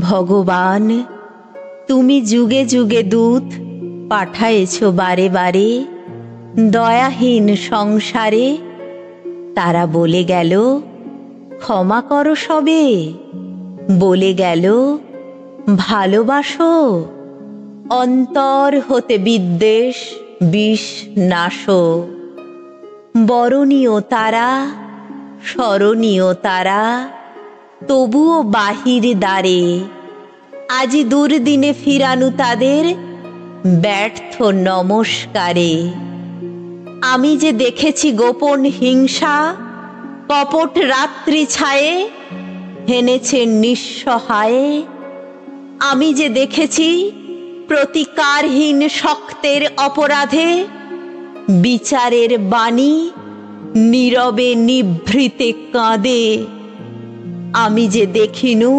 ভগবান, তুমি যুগে যুগে দূত পাঠায়েছ বারে বারে দয়াহীন সংসারে। তারা বলে গেল ক্ষমা করো সবে, বলে গেল ভালোবাসো, অন্তর হতে বিদ্বেষ বিষ নাশো। বরণীয় তারা, স্মরণীয় তারা, তবুও বাহির দ্বারে আজি দুর্দিনে ফিরানু তাদের ব্যর্থ নমস্কারে। আমি যে দেখেছি গোপন হিংসা কপট রাত্রি ছায়ে হেনেছে নিঃসহায়ে। আমি যে দেখেছি প্রতিকারহীন শক্তের অপরাধে বিচারের বাণী নীরবে নিভৃতে কাঁদে। আমি যে দেখিনু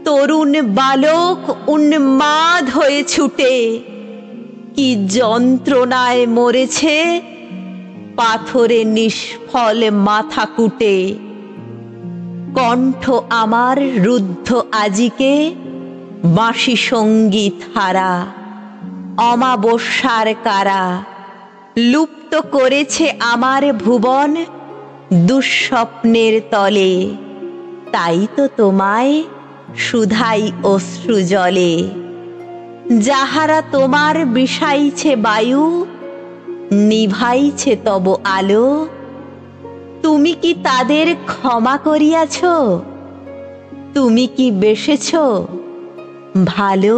তরুণ বালক উন্মাদ হয়ে ছুটে কি যন্ত্রণায় মরেছে পাথরে নিষ্ফল মাথা কুটে। কণ্ঠ আমার রুদ্ধ আজিকে বাঁশি সঙ্গীত হারা, অমাবস্যার কারা লুপ্ত করেছে আমার ভুবন দুঃস্বপ্নের তলে। তাই তো তোমায় শুধাই অশ্রু জলে। যাহারা তোমার বিষাইছে বায়ু নিভাইছে তব আলো, তুমি কি তাদের ক্ষমা করিয়াছ? তুমি কি বেসেছ ভালো?